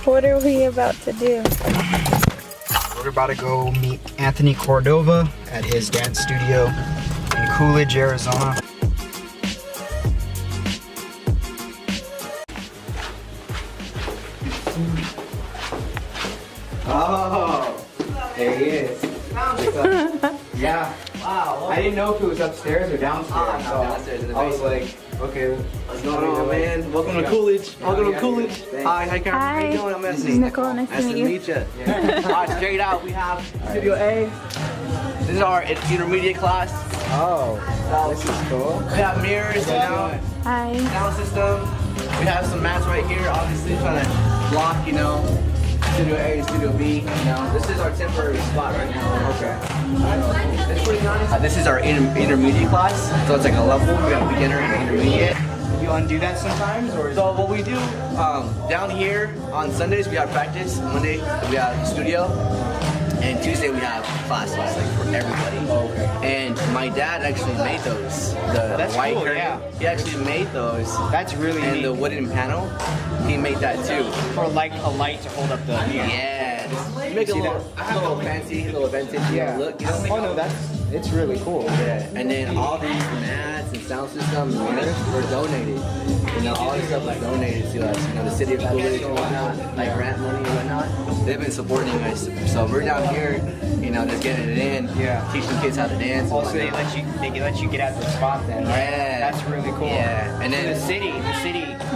What are we about to do? We're about to go meet Anthony Cordova at his dance studio in Coolidge, Arizona. Oh, there he is. Yeah. Wow. I didn't know if it was upstairs or downstairs. So downstairs in the basement. I was like, okay, what's going on, man? Welcome to Coolidge. Welcome to Coolidge. Hi, Karen. How you doing? I'm Anthony. Nicole, nice to meet you. Yeah. Alright, check it out. We have Studio A. This is our intermediate class. Oh, this is cool. We have mirrors, you know. Hi. Sound system. We have some mats right here, obviously trying to block, you know, Studio A and Studio B. You know, this is our temporary spot right now. Okay. It's pretty nice. This is our intermediate class, so it's like a level. We got beginner and intermediate. You undo that sometimes, or? So what we do down here on Sundays we have practice. Monday we have studio, and Tuesday we have classes like for everybody. Okay. And my dad actually made those. The white cool, curtain. yeah. He actually made those. That's really and neat. the wooden panel, he made that too. For like a light to hold up the mirror. Yeah. Make it a little fancy, a little vintage look. You know? Oh no, it's really cool. Yeah. And then all these mats and sound systems and mirrors were donated. You know, all this stuff was donated to us. You know, the city of Coolidge and whatnot, like grant money and whatnot. They've been supporting us. So we're down here, you know, just getting it in. Yeah. Teaching kids how to dance. Also, they let you get out the spot then. Right? Yeah. That's really cool. Yeah. And then the city.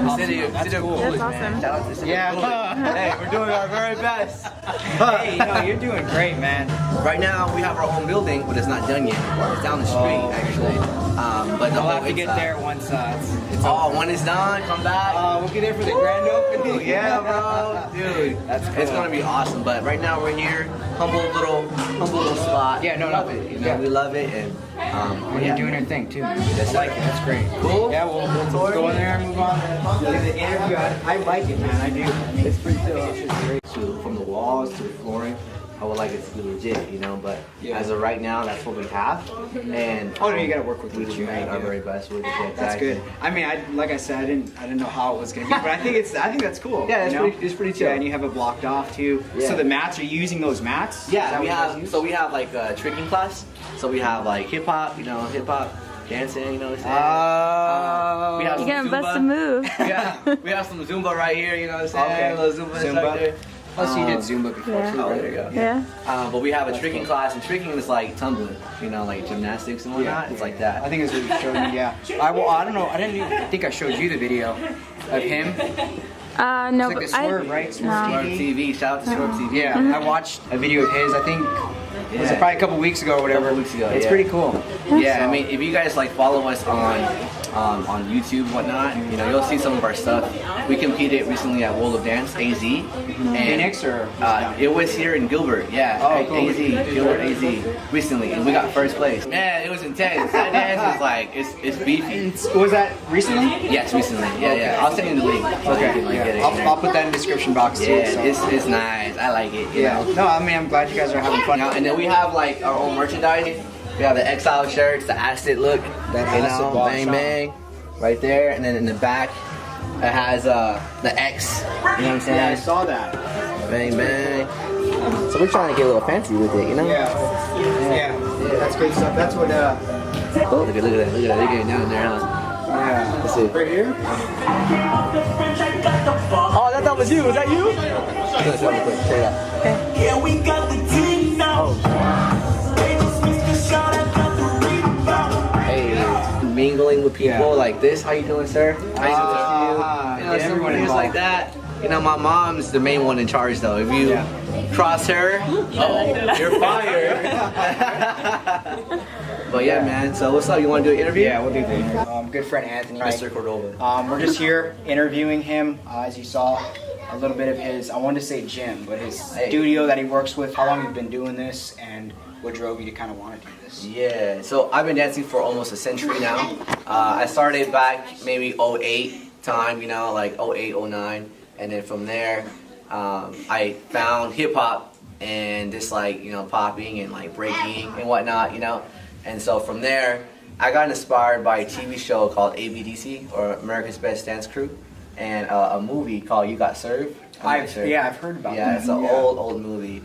That's of cool. Coolidge, That's man. awesome. Shout out to the city Yeah. of Coolidge. Hey, we're doing our very best. Hey, no, you're doing great, man. Right now, we have our own building, but it's not done yet. It's down the street, actually. But I'll have to get there once it's when it's done, come back. we'll get there for the grand opening. Yeah, bro, dude, that's cool. It's gonna be awesome. But right now we're here, humble little spot. Yeah, no, we love it. You know, yeah. we love it, and You're doing your thing too. Yes, I like it. That's great. Cool. Yeah, we'll go in there and move on. The interview, I like it, man. I do. I mean, It's pretty chill. I think it's just great. From the walls to the flooring, I would like it to be legit, you know. But as of right now, that's what we have. And Oh no, you gotta work with we what just you made have. our Yeah. very best with it. Yeah, That's good. I mean, like I said, I didn't know how it was gonna be, but I think that's cool. Yeah, you know? it's pretty chill. Yeah, and you have it blocked off too. Yeah. So the mats, are you using those mats? Is Yeah, that we what you guys have. use? So we have like a tricking class. So we have like hip hop, you know, dancing, you know what I'm saying? We have You're some gonna bust a Zumba. move. Yeah, we have some Zumba right here, you know what I'm saying? Okay. A little Zumba, Zumba. right there. Plus, you did Zumba before Yeah. too, Oh, right? there you go. Yeah. But we have a tricking class, and tricking is like tumbling, you know, like gymnastics and whatnot. It's like that. I think it's what you showed me. Yeah. I don't know. I didn't even think I showed you the video of him. No, It's like the but Swerve, right? Swerve No. Swerve TV, shout out to Swerve TV. Yeah, I watched a video of his. I think was it Yeah. probably a couple weeks ago or whatever. Couple weeks ago, It's yeah. pretty cool. Yeah, So- I mean, if you guys like follow us on YouTube and whatnot, you know, you'll see some of our stuff. We competed recently at World of Dance, AZ. And, Phoenix or? it was here in Gilbert, yeah. Oh, cool. AZ, Gilbert AZ, recently, and we got first place. Man, it was intense. That dance is like, it's beefy. Was that recently? Yes, recently. Yeah, yeah. I'll send you the link. So you can, like, get it in there. I'll put that in the description box too. Yeah, So. it's nice. I like it. You Yeah. know? No, I mean, I'm glad you guys are having fun. Now, and then we have like our own merchandise. We have the Exile shirts, the acid look, That you acid know, wash bang on. bang, right there. And then in the back, it has the X. You know what I'm saying? Yeah, I saw that. Bang bang. So we're trying to get a little fancy with it, you know? Yeah. That's good stuff. That's what. Look at that. Look at that. They're getting down there, huh? Yeah. Let's see. Right here. Oh, that was you. Was that you? Let's real quick. Check it out. Yeah, we got the team now. They just missed the shot at the rebound. Hey, mingling with people Yeah. like this. How you doing, sir? Nice to meet you. You know, Get everyone somebody involved. like that. You know, my mom's the main one in charge, though. If you cross her, you're fired. But yeah, man. So what's up? You want to do an interview? Yeah, we'll do the interview. Good friend Anthony. Mr. Cordova. We're just here interviewing him. As you saw, a little bit of his, I wanted to say gym, but his studio that he works with, how long you've been doing this, and what drove you to kind of want to do this? Yeah, so I've been dancing for almost a century now. I started back maybe 08 time, you know, like 08, 09. And then from there, I found hip-hop and just like, you know, popping and like breaking and whatnot, you know. And so from there, I got inspired by a TV show called ABDC, or America's Best Dance Crew, and a movie called You Got Served. I've heard about Yeah, that. it's an old movie.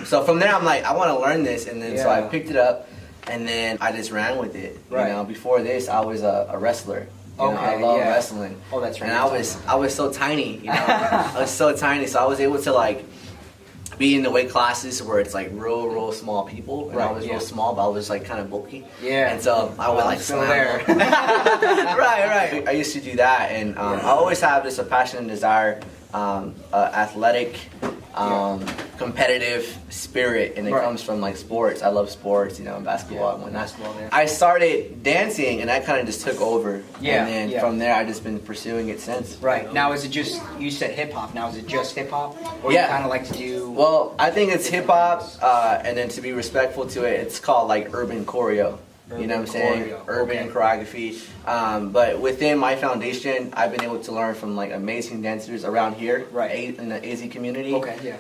So from there, I'm like, I want to learn this, and then so I picked it up, and then I just ran with it. Right. You know, before this, I was a wrestler. You know, I love wrestling. Oh, that's right. And I was so tiny. You know, I was so tiny, so I was able to like be in the weight classes where it's like real small people, and I was real small, but I was like kind of bulky. Yeah. And so I would like still slam there. right. I used to do that, and I always have this a passion and desire, athletic, competitive spirit, and it comes from like sports. I love sports, you know, basketball and whatnot. I started dancing, and that kind of just took over. Yeah. And then from there, I just been pursuing it since. Right. Now, is it just, you said hip hop, now is it just hip hop? Or Yeah. you kind of like to do... Well, I think it's hip hop, and then to be respectful to it, it's called like urban choreo. You know what I'm saying? Choreo. Urban choreography. But within my foundation, I've been able to learn from like amazing dancers around here, in the AZ community. Okay, yeah.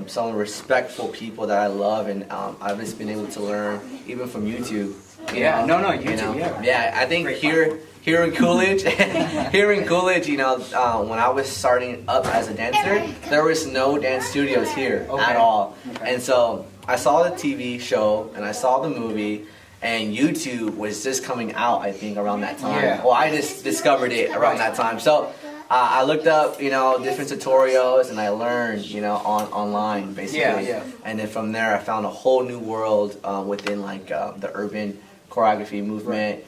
Some respectful people that I love, and I've just been able to learn even from YouTube. YouTube, Yeah, I think Great here in Coolidge, you know, when I was starting up as a dancer, there was no dance studios here at all. Okay. And so I saw the TV show and I saw the movie, and YouTube was just coming out, I think, around that time. Yeah. Well, I just discovered it around that time. So I looked up, you know, different tutorials, and I learned, you know, online, basically. Yeah. And then from there, I found a whole new world within, like, the urban choreography movement,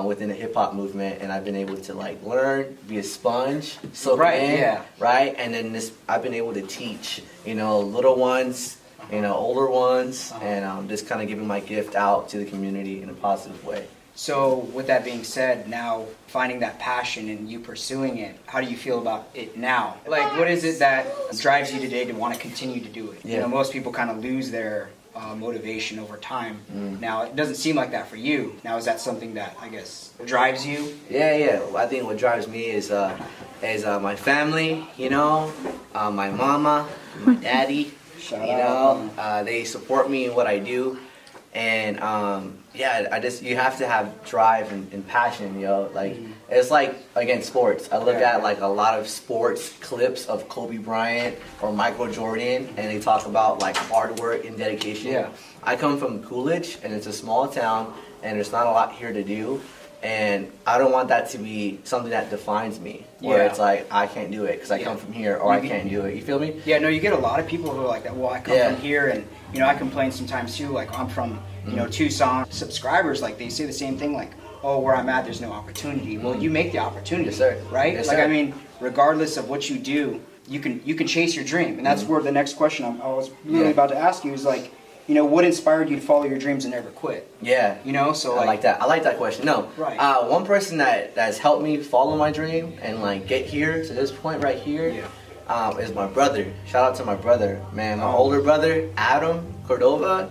within the hip-hop movement, and I've been able to, like, learn, be a sponge, soak in, right? And then I've been able to teach, you know, little ones, you know, older ones, and just kind of giving my gift out to the community in a positive way. So, with that being said, now finding that passion and you pursuing it, how do you feel about it now? Like, what is it that drives you today to want to continue to do it? Yeah. You know, most people kind of lose their motivation over time. Now, it doesn't seem like that for you. Now, is that something that, I guess, drives you? Yeah. I think what drives me is my family, you know, my mama, my daddy. Shout you out. know, they support me in what I do, and you have to have drive and passion, yo. Like it's like again sports. I look at like a lot of sports clips of Kobe Bryant or Michael Jordan, and they talk about like hard work and dedication. Yeah. I come from Coolidge, and it's a small town, and there's not a lot here to do. And I don't want that to be something that defines me, where it's like, I can't do it because I come from here, or I can't do it. You feel me? Yeah, no, you get a lot of people who are like that. Well, I come from here, and, you know, I complain sometimes too, like, I'm from, you know, Tucson. Subscribers, like, they say the same thing, like, oh, where I'm at, there's no opportunity. Well, you make the opportunity, right? Yes, like, sir. I mean, regardless of what you do, you can chase your dream. And that's where the next question I was really about to ask you is, like, you know, what inspired you to follow your dreams and never quit? Yeah. You know, so I like that. I like that question. No. Right. One person that's helped me follow my dream and like get here to this point right here is my brother. Shout out to my brother, man. My older brother, Adam Cordova.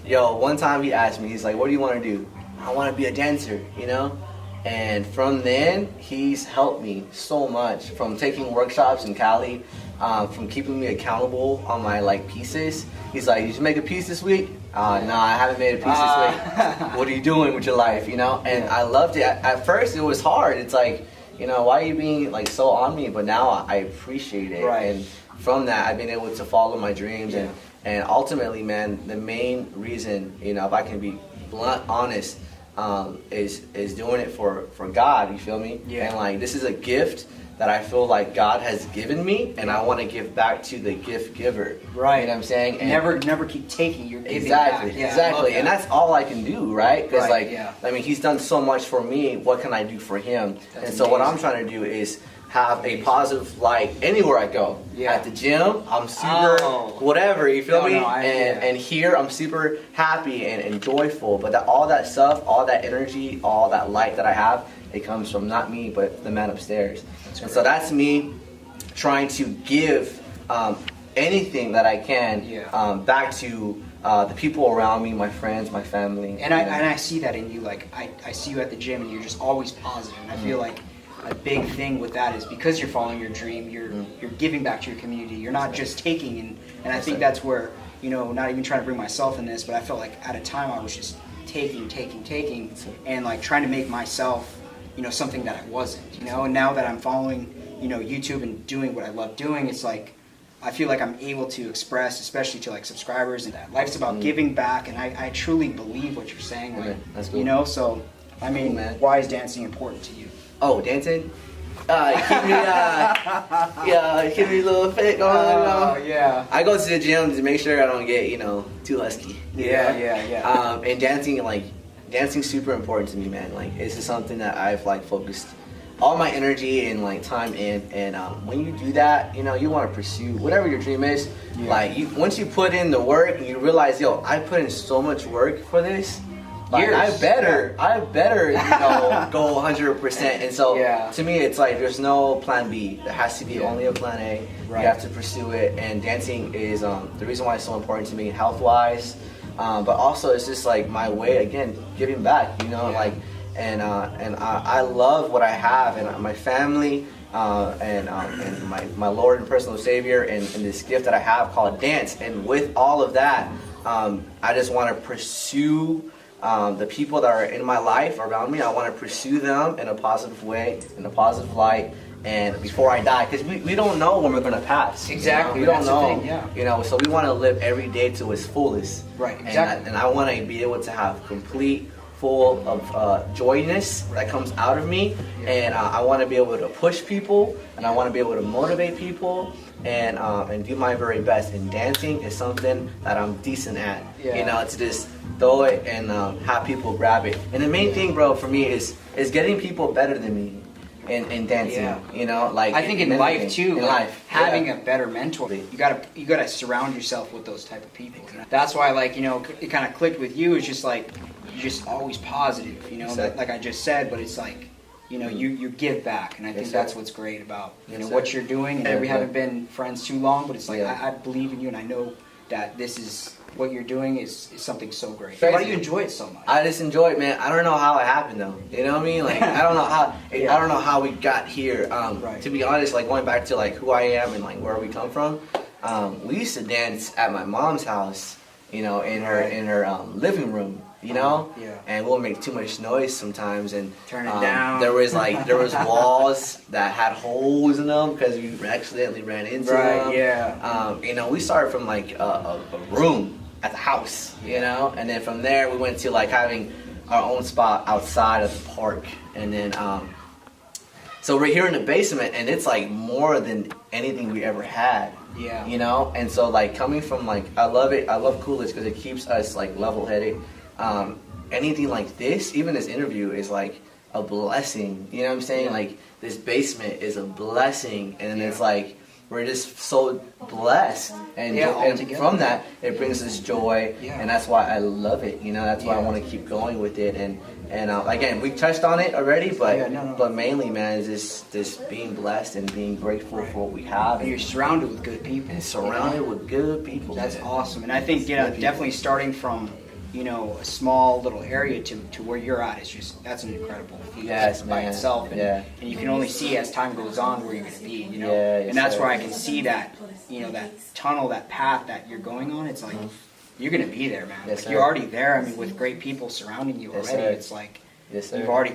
Yo, one time he asked me, he's like, "What do you want to do?" I want to be a dancer, you know? And from then, he's helped me so much, from taking workshops in Cali, from keeping me accountable on my like pieces. He's like, "You should make a piece this week." No, I haven't made a piece this week. What are you doing with your life, you know? And I loved it. At first, it was hard. It's like, you know, why are you being like so on me? But now I appreciate it. Right. And from that, I've been able to follow my dreams. And ultimately, man, the main reason, you know, if I can be blunt, honest, is doing it for God. You feel me? Yeah. And like, this is a gift that I feel like God has given me, and I want to give back to the gift giver. Right. You know what I'm saying? And never keep taking. You're giving exactly, back. Yeah, exactly. And that's all I can do, right? Because I mean, he's done so much for me. What can I do for him? That's and so what I'm amazing. trying to do is have a positive light anywhere I go. Yeah. At the gym, I'm super whatever, you feel me? And here I'm super happy and joyful. But all that stuff, all that energy, all that light that I have, it comes from not me, but the man upstairs. And so that's me trying to give anything that I can back to the people around me, my friends, my family. And I see that in you. Like, I see you at the gym, and you're just always positive. And I feel like a big thing with that is because you're following your dream, you're giving back to your community. You're not just taking. And I think that's where, you know, not even trying to bring myself in this, but I felt like at a time I was just taking, and like trying to make myself, you know, something that I wasn't, you know. And now that I'm following YouTube and doing what I love doing, it's like I feel like I'm able to express, especially to like subscribers, and that life's about giving back, and I truly believe what you're saying. Like, that's cool. So I mean, man. why is dancing important to you? Oh, dancing? Keep me a little fit going. Yeah. I go to the gym to make sure I don't get too husky. Yeah. And dancing's super important to me, man. Like, it's just something that I've like focused all my energy and like time in. And when you do that, you want to pursue whatever your dream is. Yeah. Like, once you put in the work and you realize, I put in so much work for this. Like, I better go 100%. And so to me, it's like there's no plan B. There has to be only a plan A. Right. You have to pursue it. And dancing is the reason why it's so important to me, health-wise. But also, it's just like my way, again, giving back. Like, and I love what I have, and my family, and my Lord and personal Savior, and this gift that I have called dance. And with all of that, I just want to pursue. The people that are in my life around me, I want to pursue them in a positive way, in a positive light, and before I die, because we don't know when we're going to pass. Exactly. We don't That's know. the thing, So we want to live every day to its fullest. Right. Exactly. And I want to be able to have complete, full of joyness that comes out of me, and I want to be able to push people, and I want to be able to motivate people, and do my very best. And dancing is something that I'm decent at. To just throw it and have people grab it. And the main thing, bro, for me is getting people better than me in dancing. Like, I think in life too. In life, having a better mentor. You gotta surround yourself with those type of people. That's why, like, it kind of clicked with you. It's just like you're just always positive. Like I just said, but it's like. You give back, and I think that's what's great about what you're doing. And we haven't been friends too long, but it's like I believe in you, and I know that this is what you're doing is something so great. Why do you enjoy it so much? I just enjoy it, man. I don't know how it happened though. You know what I mean? Like, I don't know how. I don't know how we got here. To be honest, like going back to like who I am and like where we come from. We used to dance at my mom's house. In her living room. And we'll make too much noise sometimes, and turn it down. There was walls that had holes in them because we accidentally ran into them. We started from like a room at the house, and then from there we went to like having our own spot outside of the park, and then so we're here in the basement, and it's like more than anything we ever had. And so like coming from like I love it. I love Coolidge because it keeps us like level-headed. Anything like this, even this interview, is like a blessing. You know what I'm saying? Like, this basement is a blessing, and it's like we're just so blessed, and from that it brings us joy, and that's why I love it. That's why I want to keep going with it. And again, we touched on it already, but mainly, man, is this being blessed and being grateful for what we have. And you're surrounded with good people. And surrounded with good people. That's awesome. And I think definitely starting from a small little area to where you're at is that's an incredible feat by itself. And you can only see as time goes on where you're going to be. And that's where I can see that that tunnel, that path that you're going on. It's like you're going to be there, man. You're already there. I mean, with great people surrounding you already, it's like you've already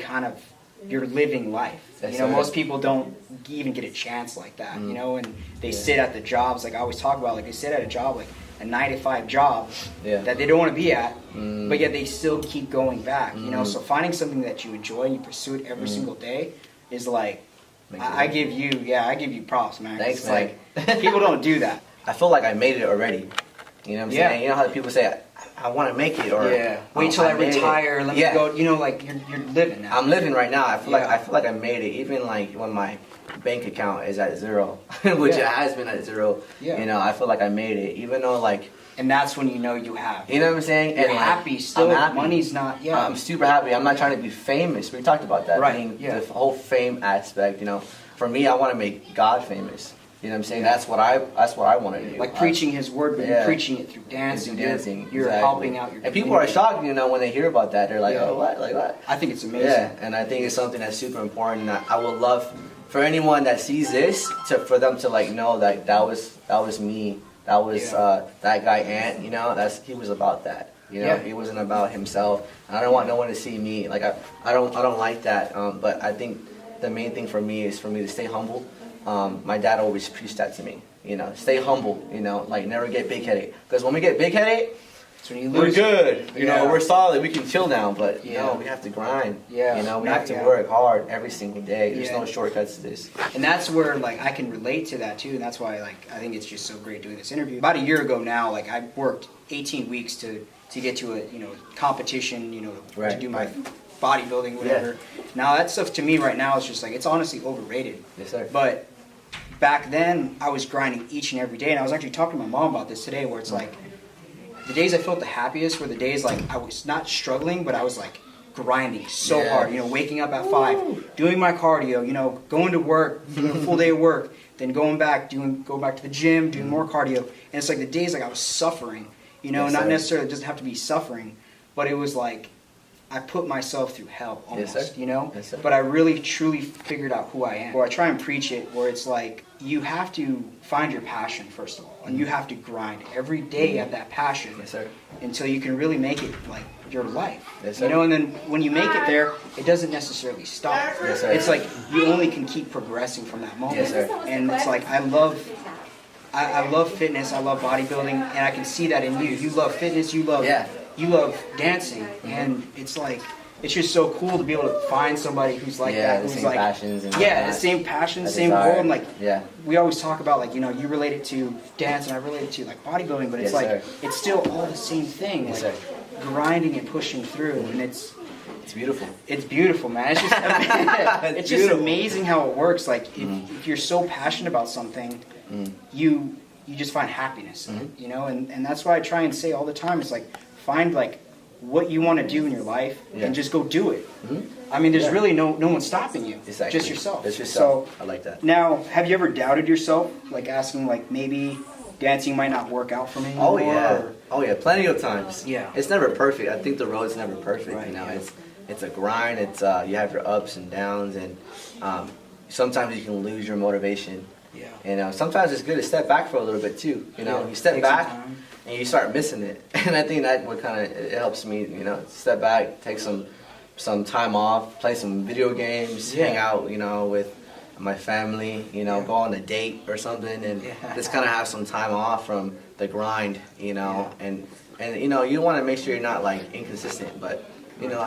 you're living life. Most people don't even get a chance like that. And they sit at the jobs, like I always talk about, like they sit at a job like a 9-to-5 job that they don't want to be at, but yet they still keep going back. So finding something that you enjoy and you pursue it every single day is like I give you props, man. Thanks, man. Like people don't do that. I feel like I made it already. You know what I'm saying? You know how people say I want to make it, or wait till I retire. Let me go. Like you're living now. I'm living right now. I feel like I made it. Even like when my bank account is at zero, which it has been at zero. I feel like I made it, even though like. And that's when you have. You know what I'm saying? You're and happy still. I'm happy. Money's not. I'm super happy. I'm not trying to be famous. We talked about that. Right. The whole fame aspect. For me, I want to make God famous. You know what I'm saying? That's what I want to do. Like preaching His word, but you're preaching it through dancing. You're helping out your. And people are shocked, when they hear about that. They're like, "Oh, what? Like what?" I think it's amazing. Yeah, and I think it's something that's super important. I would love for anyone that sees this for them to like know that was me. That was that guy Ant. He was about that. He wasn't about himself. And I don't want no one to see me. Like I don't like that. But I think the main thing for me is for me to stay humble. my dad always preached that to me. You know, stay humble. You know, like never get big-headed. Because when we get big-headed, So when you we're lose, good. You know, Yeah. we're solid. We can chill now. But Yeah. no, we have to grind. Yeah. You know, we Not- have to yeah. work hard every single day. There's Yeah. no shortcuts to this. and that's where like I can relate to that too, and that's why like I think it's just so great doing this interview. About a year ago now, like I worked 18 weeks to get to a competition, to Right, do my right. bodybuilding, whatever. Now that stuff to me right now is just like it's honestly overrated. Yes, sir. But back then I was grinding each and every day, and I was actually talking to my mom about this today, where it's like the days I felt the happiest were the days like I was not struggling, but I was like grinding so Yeah. hard. Waking up at 5, doing my cardio. Going to work, doing a full day of work, then going back to the gym, doing more cardio. And it's like the days like I was suffering. Yes, not sir. necessarily, it doesn't have to be suffering, but it was like I put myself through hell almost. Yes, sir. Yes, sir. But I really truly figured out who I am. Or I try and preach it where it's like you have to find your passion first of all, and you have to grind every day at that passion. Yes, sir. Until you can really make it like your life. Yes, sir. And then when you make it there, it doesn't necessarily stop. Yes, sir. It's like you only can keep progressing from that moment. Yes, sir. And it's like I love fitness, I love bodybuilding, and I can see that in you. You love fitness, you love dancing, and it's like it's just so cool to be able to find somebody who's like that, the who's same like passions and the whatnot. same passion, A same desire. goal, and like Yeah. we always talk about like you relate it to dance and I relate it to like bodybuilding, but it's Yes, like sir. it's still all the same thing, Yes, like sir. grinding and pushing through, and it's beautiful. It's beautiful, man. It's just it's just beautiful. amazing how it works. Like if you're so passionate about something, you just find happiness, in it, and that's why I try and say all the time. It's like find like what you want to do in your life and just go do it. I mean, there's really no one stopping you. Exactly. Just yourself. Just yourself. So I like that. now, have you ever doubted yourself? Like asking like maybe dancing might not work out for me Oh anymore? yeah. Or- Oh yeah. Plenty of times. Yeah. It's never perfect. I think the road's never perfect. Right, yeah. It's a grind. It's you have your ups and downs, and sometimes you can lose your motivation. Yeah. And sometimes it's good to step back for a little bit too. Yeah, You step take some back time. and you start missing it. And I think that what kind of it helps me. Step back, take some time off, play some video games, hang out. With my family. Go on a date or something, and just kind of have some time off from the grind. And you want to make sure you're not like inconsistent, but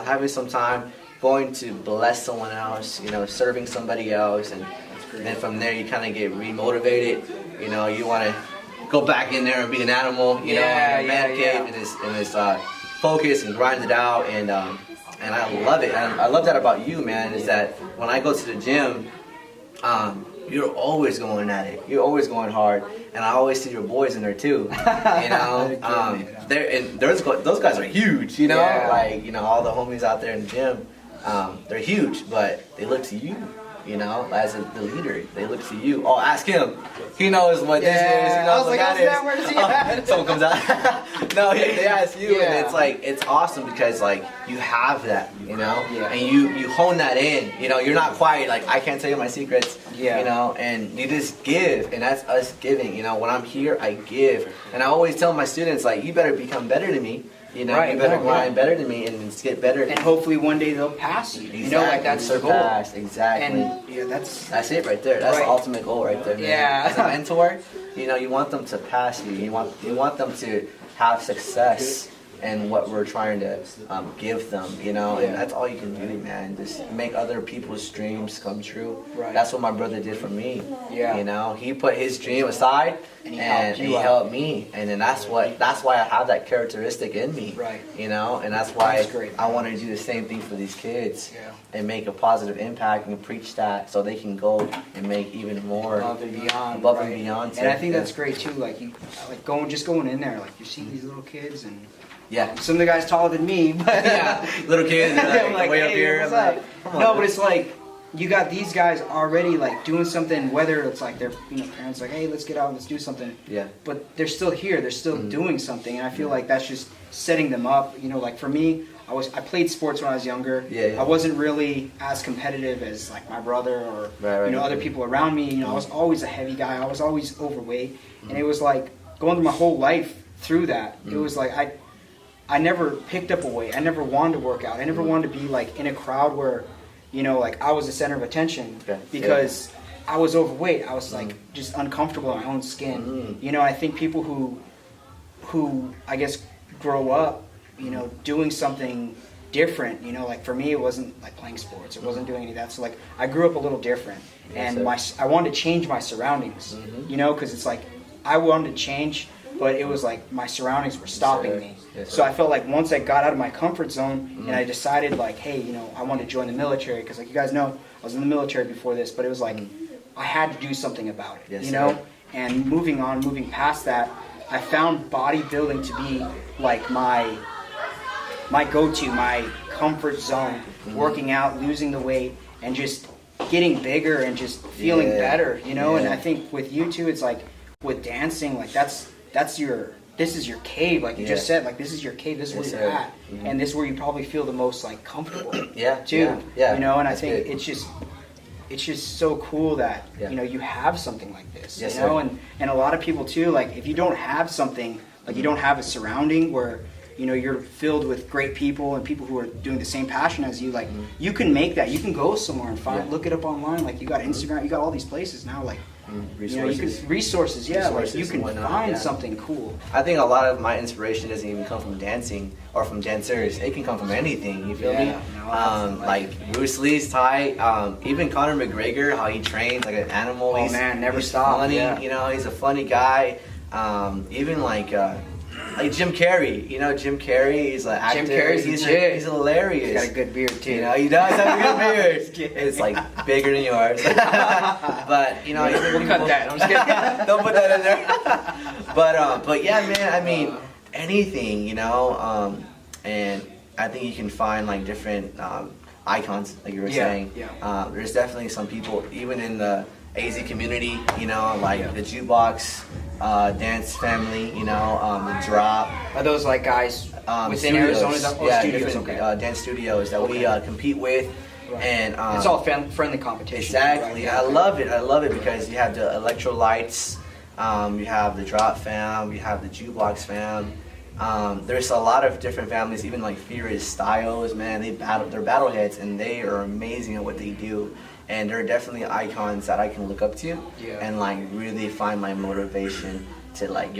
having some time, going to bless someone else, serving somebody else, and then from there you kind of get remotivated. You want to go back in there and be an animal, in a man cave, and this focus and grind it out, and I love it. And I love that about you, man. Is that when I go to the gym, you're always going at it. You're always going hard, and I always see your boys in there too. Those guys are huge. Yeah. Like all the homies out there in the gym, they're huge, but they look to you. As the leader, they look to you. Oh, ask him. He knows what this is. He I knows was what like, that how's that? is. Where does he at? Someone comes out. No, they ask you, Yeah. and it's awesome because you have that, Yeah. and you hone that in. You're not quiet. Like I can't tell you my secrets. Yeah. And you just give, and that's us giving. When I'm here, I give, and I always tell my students you better become better than me. Right, You better no, grind yeah. better than me and get better. And hopefully one day they'll pass you. Exactly. That's the goal. Surpass. Exactly. And That's it right there. That's Right. the ultimate goal right there, man. Yeah. As a mentor, you want them to pass you. You want them to have success in what we're trying to give them, and that's all you can do, man. Just make other people's dreams come true. Right. That's what my brother did for me. Yeah. He put his dream aside And he and helped you he out. helped me, and then that's why I have that characteristic in me. Right. And that's why That's great. I want to do the same thing for these kids. Yeah. And make a positive impact and preach that so they can go and make even more above and beyond. above right. and beyond. And I too. think Yeah. that's great too. Like going in there, like you see these little kids, and Yeah. some of the guys taller than me, but Yeah. Little kids are I'm like, way up "Hey, here. what's I'm up?" like, come on, No, man. but it's like you got these guys already like doing something. Whether it's like their parents like, hey, let's get out, let's do something. Yeah. But they're still here. They're still doing something, and I feel like that's just setting them up. Like for me, I played sports when I was younger. Yeah. I wasn't really as competitive as like my brother or Right. other people around me. I was always a heavy guy. I was always overweight, and it was like going through my whole life through that. It was like I never picked up a weight. I never wanted to work out. I never wanted to be like in a crowd where, like I was the center of attention Okay. because I was overweight. I was like just uncomfortable in my own skin. You know, I think people who I guess grow up, you know, doing something different, you know, like for me it wasn't like playing sports, it wasn't doing any of that, so like I grew up a little different, and I wanted to change my surroundings, you know, because it's like I wanted to change, but it was like my surroundings were stopping me. So I felt like once I got out of my comfort zone and I decided like, hey, you know, I want to join the military, because like you guys know I was in the military before this, but it was like I had to do something about it, you know. And moving past that, I found bodybuilding to be like my go-to, my comfort zone, working out, losing the weight, and just getting bigger and just feeling better, you know. And I think with you too, it's like with dancing, like this is your cave, like you just said, like this is your cave, this is where you're at, and this is where you probably feel the most like comfortable too, you know. And I think it's just so cool that you know you have something like this, you know. And a lot of people too, like if you don't have something, like you don't have a surrounding where, you know, you're filled with great people and people who are doing the same passion as you, like you can make that, you can go somewhere and find, look it up online, like you got Instagram, you got all these places now, like resources, like you can find something cool. I think a lot of my inspiration doesn't even come from dancing or from dancers. It can come from anything, you feel me? Like Bruce Lee's tight, even Conor McGregor, how he trains like an animal. Oh man, never stop. Funny, you know, he's a funny guy. Even like Jim Carrey, you know, Jim Carrey, he's an actor. Jim Carrey's he's hilarious. He's got a good beard too. You know, he does have a good beard. It's like bigger than yours. But you know, we'll cut that. I'm just kidding. Don't put that in there. But yeah, man. I mean, anything, you know. And I think you can find like different icons, like you were saying. There's definitely some people, even in the AZ community, you know, like the Jukebox dance family, you know, the Drop. Are those like guys within studios. Arizona? Studios, different dance studios that we compete with. And it's all friendly competition. Exactly. I love it because you have the Electrolytes, you have the Drop fam, you have the Jukebox fam. There's a lot of different families, even like Furious Styles, man, they're battle heads and they are amazing at what they do. And they're definitely icons that I can look up to and like really find my motivation to like,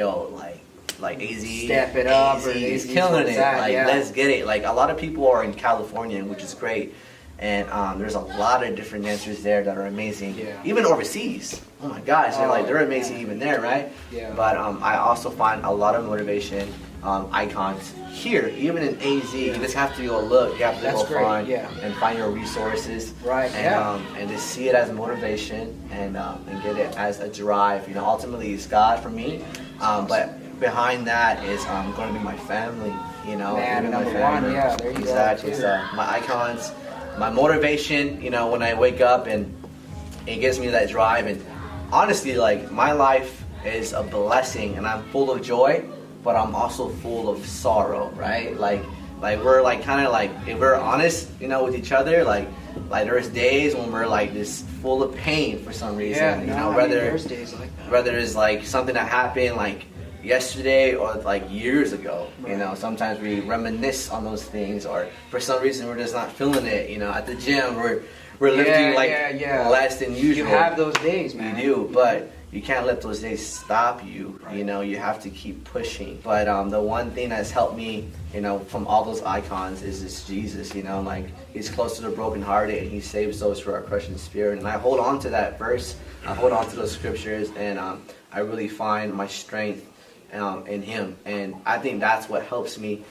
like AZ, step it up, AZ is killing it. Let's get it. Like a lot of people are in California, which is great. And there's a lot of different dancers there that are amazing. Even overseas. Oh my gosh, they're amazing even there, right? But I also find a lot of motivation icons here, even in AZ. You just have to go look. You have to go find and find your resources, and just see it as motivation and get it as a drive. You know, ultimately it's God for me, but behind that is going to be my family. You know, number one, there you exactly. go. So my icons, my motivation. You know, when I wake up and it gives me that drive. And honestly, like my life is a blessing, and I'm full of joy. But I'm also full of sorrow, right? Like we're like kind of like, if we're honest, you know, with each other, like there's days when we're like just full of pain for some reason, you know, there's days like that. Whether it's like something that happened like yesterday or like years ago, you know, sometimes we reminisce on those things, or for some reason we're just not feeling it, you know, at the gym we're lifting less than usual. You have those days, man. You do, but you can't let those days stop you, you know, you have to keep pushing. But the one thing that's helped me, you know, from all those icons is this Jesus, you know, like he's close to the brokenhearted and he saves those who are crushed in spirit. And I hold on to that verse, I hold on to those scriptures, and I really find my strength in him. And I think that's what helps me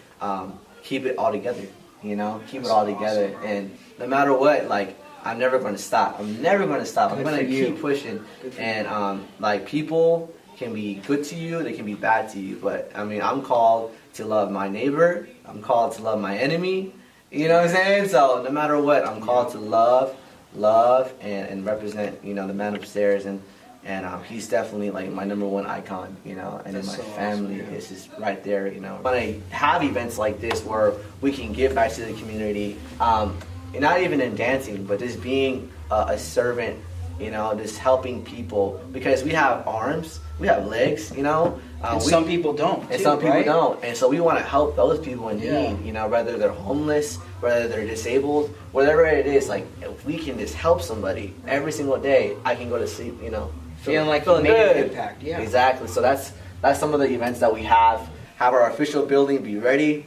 keep it all together, you know, keep it all together. And no matter what, like, I'm never going to stop. I'm never going to stop. I'm going to keep pushing. And like people can be good to you, they can be bad to you. But I mean, I'm called to love my neighbor. I'm called to love my enemy. You know what I'm saying? So no matter what, I'm called to love, and represent, you know, the man upstairs. And he's definitely like my number one icon, you know. And then my family is just right there, you know. When I have events like this where we can give back to the community, not even in dancing, but just being a servant you know, just helping people because we have arms, we have legs, you know. And some people don't. And too, some people right? don't. And so we want to help those people in Yeah. need, you know, whether they're homeless, whether they're disabled, whatever it is. Like, if we can just help somebody every single day, I can go to sleep, you know, Feeling like you made an impact. Yeah. Exactly. So that's some of the events that we have. Have our official building be ready,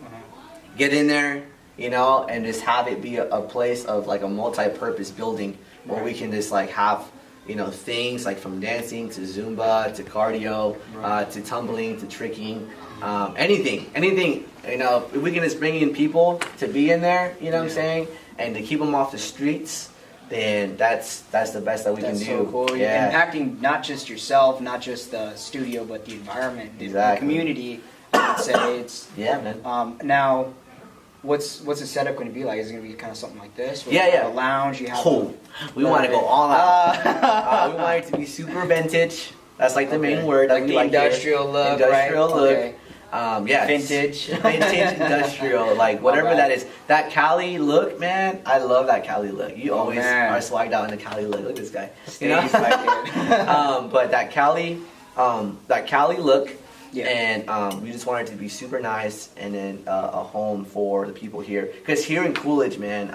get in there, you know, and just have it be a place of like a multi-purpose building where we can just like have, you know, things like from dancing to Zumba to cardio to tumbling to tricking, anything, you know, if we can just bring in people to be in there, you know what I'm saying, and to keep them off the streets, then that's the best that we can do. So cool. You're Yeah. impacting not just yourself, not just the studio, but the environment, the Exactly. community. I would say it's. Yeah, man. Now, what's the setup going to be like? Is it going to be kind of something like this? Where Yeah, you have yeah. a lounge. You have. Oh, we want to go all out. We want it to be super vintage. That's like the main word. That Like we the like industrial look, Industrial right? look. Okay. Yeah. Vintage. Vintage industrial, like whatever Alright. that is. That Cali look, man. I love that Cali look. You always man. are swagged out in the Cali look. Look at this guy. You Stays know? like it. But that Cali look. Yeah. And we just wanted it to be super nice, and then a home for the people here. Because here in Coolidge, man,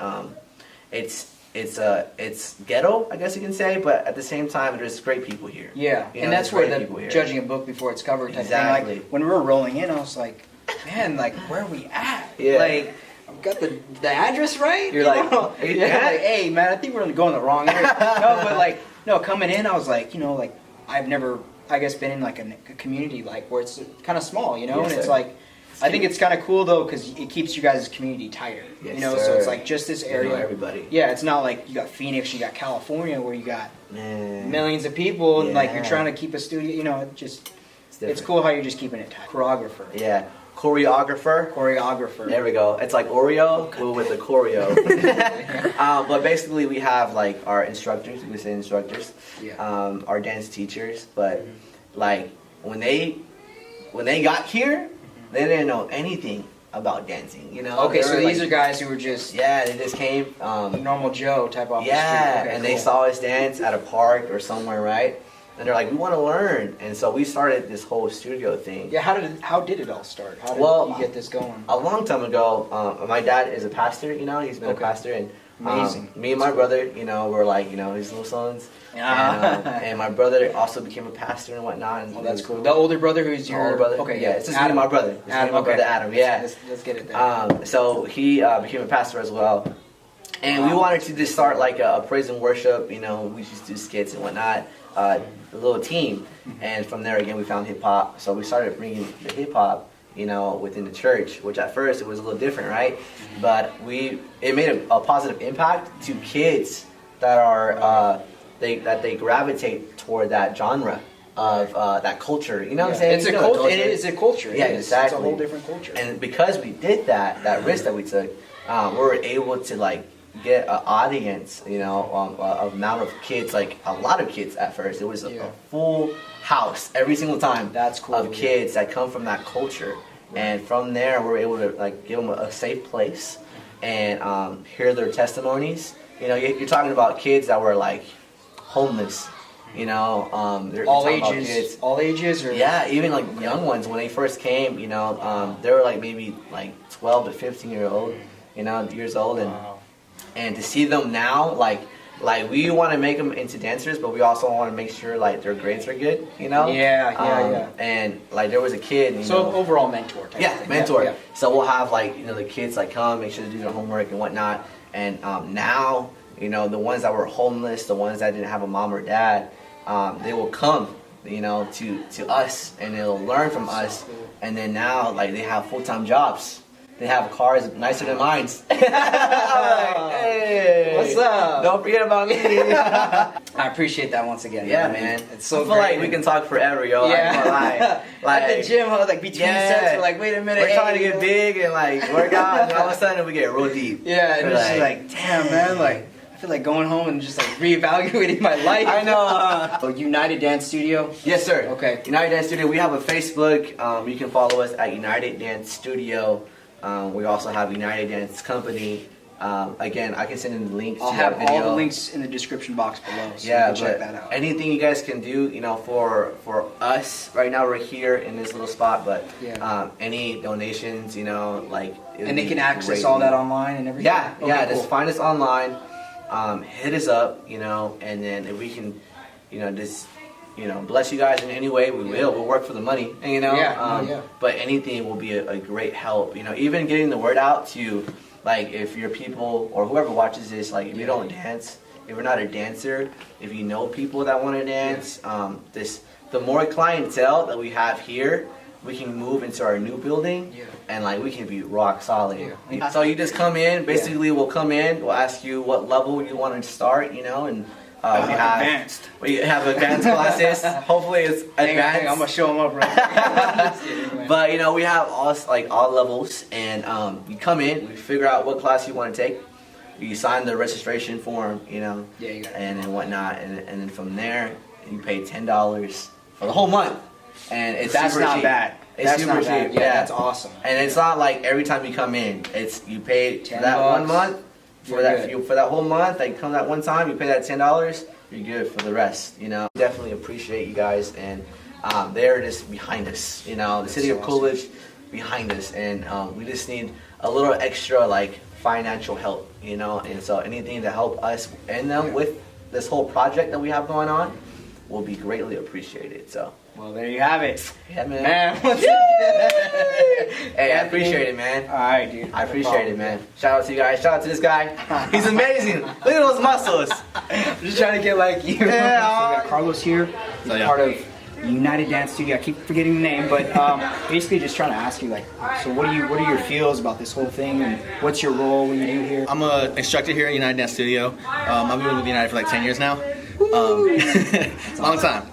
it's ghetto, I guess you can say, but at the same time, there's great people here. Yeah, You know, and that's there's where great the people here. judging a book before it's covered type Exactly. thing. Like when we were rolling in, I was like, man, like where are we at? Yeah. Like I've got the address right. You're you like, know? are you yeah, dead? like, hey man, I think we're going the wrong area. No, but like no, coming in, I was like, you know, like I've never, I guess, been in like a community like where it's kind of small, you know, Yes, and it's sir. like. I think it's kind of cool though because it keeps you guys' community tighter. Yes, you know, sir. so it's like just this You area. know everybody. Yeah, it's not like you got Phoenix, you got California, where you got Man. millions of people, and like you're Yeah. trying to keep a studio. You know, it's different. cool how you're just keeping it tight. Choreographer, Yeah. Choreographer. choreographer. There we go. It's like Oreo but with the choreo. But basically, we have like our instructors. We say instructors. Yeah. Our dance teachers. But like when they got here, they didn't know anything about dancing. You know. Okay, They so were, these like, are guys who were just Yeah, they just came. normal Joe type off the Yeah, street. Okay, and they cool. saw us dance at a park or somewhere, right? And they're like, we want to learn. And so we started this whole studio thing. Yeah, how did it all start? How did Well, you get this going? A long time ago, my dad is a pastor, you know, he's been a pastor. And Amazing. Me and my brother, you know, were like, you know, his little sons. Yeah. And my brother also became a pastor and whatnot. And Oh, that's cool. cool. The older brother who's My your older brother. Okay, Yeah, yeah, it's just me and my brother. It's me and my brother Adam, yeah. Let's get it there. So he became a pastor as well. And we wanted to just start like a praise and worship, you know, we just do skits and whatnot, a little team. And from there, again, we found hip-hop. So we started bringing the hip-hop, you know, within the church, which at first it was a little different, right? But it made a positive impact to kids that are, they gravitate toward that genre of that culture. You know what I'm saying? It's You a know the culture. It is a culture. Yeah, It is. exactly. It's a whole different culture. And because we did that risk that we took, we were able to like get an audience, you know, amount of kids, like a lot of kids at first. It was a full house every single time. That's cool, Of yeah. kids that come from that culture, and from there we're able to like give them a safe place and hear their testimonies. You know, you're talking about kids that were like homeless. You know, you're all talking about ages. kids. All ages, or Yeah, even like young ones when they first came, you know, they were like maybe like 12 to 15 years old, and to see them now, like we want to make them into dancers, but we also want to make sure like their grades are good, you know. Yeah. And like there was a kid, you So know, overall mentor. Type yeah, thing. mentor. Yeah. So we'll have like, you know, the kids like come, make sure to do their homework and whatnot. And now, you know, the ones that were homeless, the ones that didn't have a mom or dad, they will come, you know, to us, and they'll learn from us. And then now, like, they have full-time jobs. They have cars nicer than mine. I'm like, hey, What's up? Don't forget about me. I appreciate that once again. Yeah, I mean, man. It's so I feel great. like we can talk forever, yo. Yeah. I ain't gonna lie. Like, At the gym, I was like between sets, we're like, wait a minute. We're trying to hey, get big and like work out, and all of a sudden we get real deep. Yeah, and We're it's just like, damn, man, like I feel like going home and just like reevaluating my life. I know. So United Dance Studio. Yes, sir. Okay. United Dance Studio. We have a Facebook. You can follow us at United Dance Studio. We also have United Dance Company. Again, I can send in the links I'll to have that video. all the links in the description box below, so Yeah, you can check but that out. anything you guys can do, you know, for us right now, we're here in this little spot, but Yeah. any donations, you know, like it would And they be can access great. all that online and everything? Yeah, Okay, yeah. cool. Just find us online, hit us up, you know, and then if we can, you know, just, you know, bless you guys in any way, we will. We'll work for the money, you know. Yeah. But anything will be a great help, you know. Even getting the word out to, like, if your people or whoever watches this, like, if you don't dance, if you're not a dancer, if you know people that want to dance, the more clientele that we have here, we can move into our new building, and like we can be rock solid. Yeah. So you just come in. Basically, we'll come in. We'll ask you what level you want to start, you know, and Advanced. We have advanced classes. Hopefully, it's advanced. I'm gonna show them up right now. But you know, we have all levels, and you come in, we figure out what class you want to take. You sign the registration form, you know, Yeah, you got it. and then whatnot, and then from there you pay $10 for the whole month, and it's That's super not cheap. bad. It's That's super not bad. cheap. Yeah, that's awesome. And it's not like every time you come in, it's you pay for that $10. 1 month. For You're that, good. for that whole month, like come that one time, you pay that $10, you're good for the rest. You know, definitely appreciate you guys, and they're just behind us. You know, the city of Coolidge behind us, and we just need a little extra like financial help. You know, and so anything to help us and them with this whole project that we have going on will be greatly appreciated. So. Well, there you have it. Yeah, man. Man, Hey, I appreciate it, man. All right, dude. I appreciate it, man. Shout out to you guys. Shout out to this guy. He's amazing. Look at those muscles. I'm just trying to get like you. Yeah. So we got Carlos here. He's yeah. part of United Dance Studio. I keep forgetting the name, but basically just trying to ask you, like, so what are your feels about this whole thing, and what's your role when you do here? I'm an instructor here at United Dance Studio. I've been with United for like 10 years now. Long time.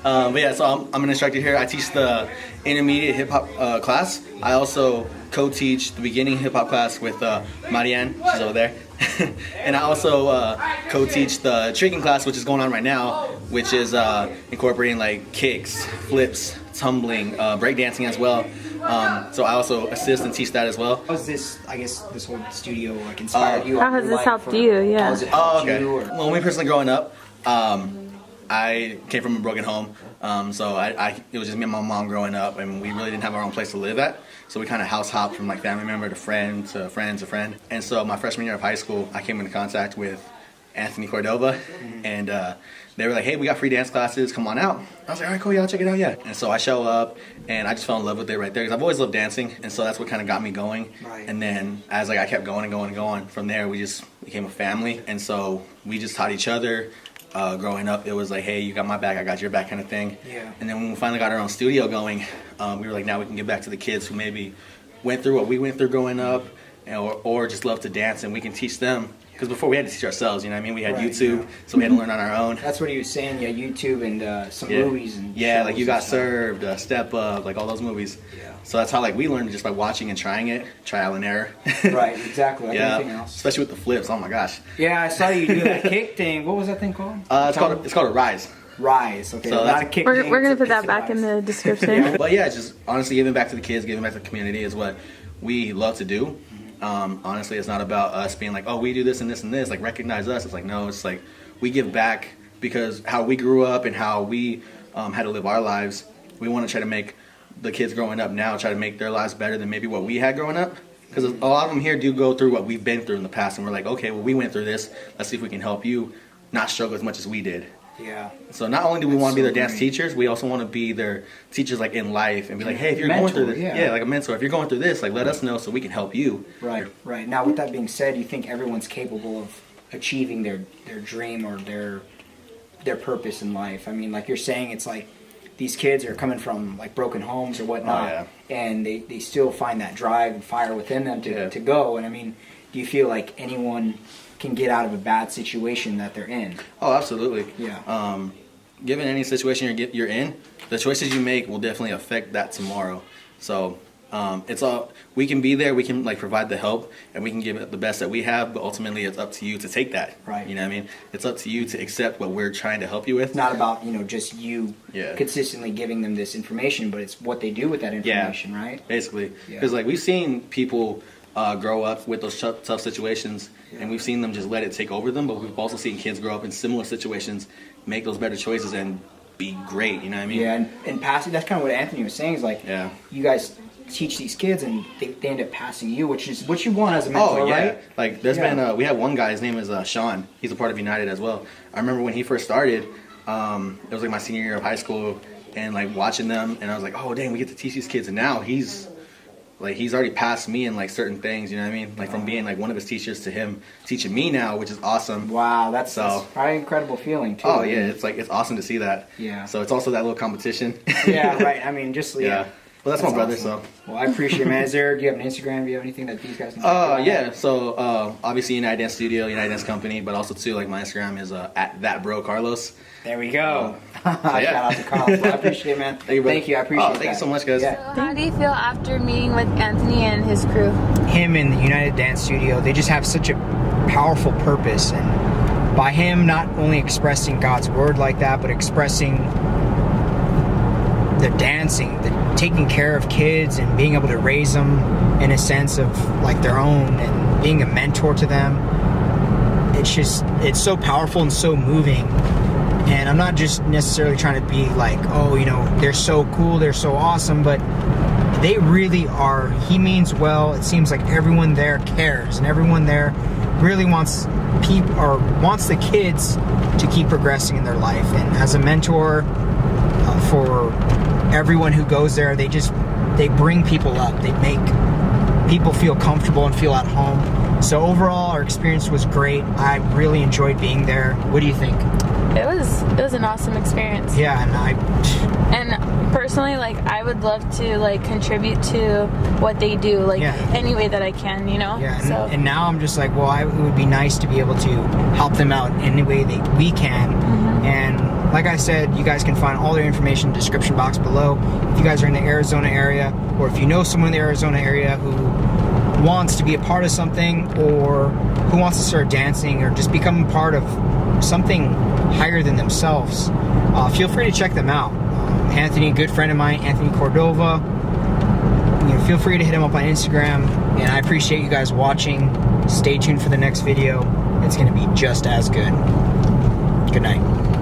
But yeah, so I'm an instructor here. I teach the intermediate hip hop class. I also co-teach the beginning hip hop class with Marianne. She's over there. And I also co-teach the tricking class, which is going on right now, which is incorporating like kicks, flips, tumbling, breakdancing as well. So I also assist and teach that as well. How has this, I guess, this whole studio like inspired you? How has this helped you? Yeah. How has it helped Okay. you? Or, Well, me personally growing up, I came from a broken home, so it was just me and my mom growing up, and we really didn't have our own place to live at. So we kind of house hopped from like family member to friend to friend to friend. And so my freshman year of high school, I came into contact with Anthony Cordova, and they were like, "Hey, we got free dance classes. Come on out." I was like, "All right, cool, yeah, I'll check it out, yeah." And so I show up, and I just fell in love with it right there because I've always loved dancing, and so that's what kind of got me going. Right. And then as like I kept going and going and going, from there we just became a family, and so we just taught each other. Growing up, it was like, hey, you got my back, I got your back kind of thing. Yeah. And then when we finally got our own studio going, we were like, now we can give back to the kids who maybe went through what we went through growing up, or just love to dance, and we can teach them. Because before we had to teach ourselves, you know what I mean? We had Right, YouTube, yeah. so we had to learn on our own. that's what he was saying. Yeah, YouTube and some Yeah. movies and Yeah, like shows You and Got stuff. Served, Step Up, like all those movies. Yeah. So that's how like we learned, just by watching and trying it, trial and error. Right, exactly. Like anything Yeah, else. especially with the flips. Oh my gosh. Yeah, I saw you do that kick thing. What was that thing called? It's called a rise. Rise. Okay, So not that's- a kick. We're thing, gonna it's put a that back in rise. the description. But yeah, just honestly giving back to the kids, giving back to the community is what we love to do. Honestly, it's not about us being like, oh, we do this and this and this, like recognize us. It's like, no, it's like we give back because how we grew up and how we had to live our lives. We want to try to make the kids growing up now, try to make their lives better than maybe what we had growing up. Because a lot of them here do go through what we've been through in the past, and we're like, okay, well, we went through this. Let's see if we can help you not struggle as much as we did. Yeah. So not only do we want to be their so dance great. teachers, we also want to be their teachers like in life and be like, hey, if you're going Mentor, through this, yeah. like a mentor, if you're going through this, like let us know so we can help you. Right. Right. Now, with that being said, you think everyone's capable of achieving their dream or their purpose in life? I mean, like you're saying, it's like these kids are coming from like broken homes or whatnot, Oh, yeah. and they still find that drive and fire within them to go. And I mean, do you feel like anyone can get out of a bad situation that they're in? Oh, absolutely. Yeah. Given any situation you're in, the choices you make will definitely affect that tomorrow. So it's all, we can be there, we can like provide the help, and we can give it the best that we have, but ultimately it's up to you to take that. Right. You know what I mean? It's up to you to accept what we're trying to help you with. It's not about, just you Yeah. consistently giving them this information, but it's what they do with that information, right? Basically, Yeah. because like we've seen people grow up with those tough situations, and we've seen them just let it take over them. But we've also seen kids grow up in similar situations, make those better choices, and be great. You know what I mean? Yeah, and passing. That's kind of what Anthony was saying. Is like, you guys teach these kids, and they end up passing you, which is what you want as a mentor, oh, yeah. right? Like there's been we had one guy. His name is Sean. He's a part of United as well. I remember when he first started. It was like my senior year of high school, and like watching them, and I was like, oh dang, we get to teach these kids. And now he's already passed me in like certain things. You know what I mean? Like from being like one of his teachers to him teaching me now, which is awesome. Wow, that's probably an incredible feeling too. Oh yeah, it's awesome to see that. Yeah. So it's also that little competition. Yeah, right. I mean, just yeah. Well, that's my brother, awesome. so. Well, I appreciate it, man. Do you have an Instagram? Do you have anything that these guys can yeah. So, obviously United Dance Studio, United Dance Company, but also too, like my Instagram is at @thatbrocarlos. There we go. Shout out to Carlos. Well, I appreciate it, man. Thank you. I appreciate it. Thank you so much, guys. So how do you feel after meeting with Anthony and his crew? Him and the United Dance Studio, they just have such a powerful purpose. And by him not only expressing God's word like that, but expressing the dancing, the taking care of kids and being able to raise them in a sense of like their own and being a mentor to them. It's so powerful and so moving. And I'm not just necessarily trying to be like, oh, you know, they're so cool, they're so awesome, but they really are. He means well. It seems like everyone there cares, and everyone there really wants the kids to keep progressing in their life. And as a mentor for everyone who goes there, they bring people up. They make people feel comfortable and feel at home. So overall, our experience was great. I really enjoyed being there. What do you think? It was an awesome experience. Yeah, and personally, like I would love to like contribute to what they do, like any way that I can, you know. Yeah, so. and now I'm just like, well, it would be nice to be able to help them out in any way that we can. Mm-hmm. And like I said, you guys can find all their information in the description box below. If you guys are in the Arizona area, or if you know someone in the Arizona area who wants to be a part of something, or who wants to start dancing, or just become a part of something higher than themselves, feel free to check them out. Anthony, a good friend of mine, Anthony Cordova. Feel free to hit him up on Instagram, and I appreciate you guys watching. Stay tuned for the next video. It's going to be just as good. Good night.